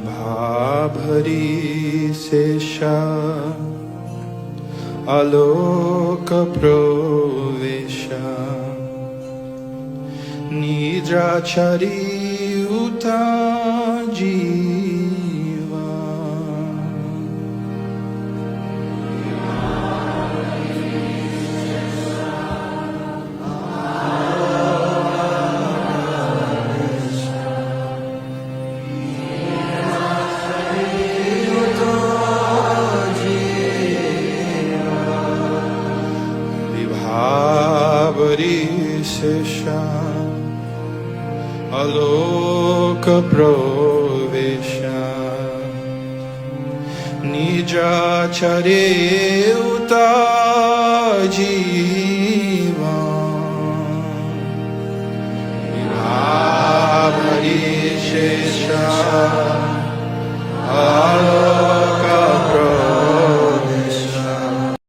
विभाभरी शेषा आलोक प्रवेशा निद्राचारी उता जीवा विभावरी शेषा आलोक प्रवेशा निजाचरे उता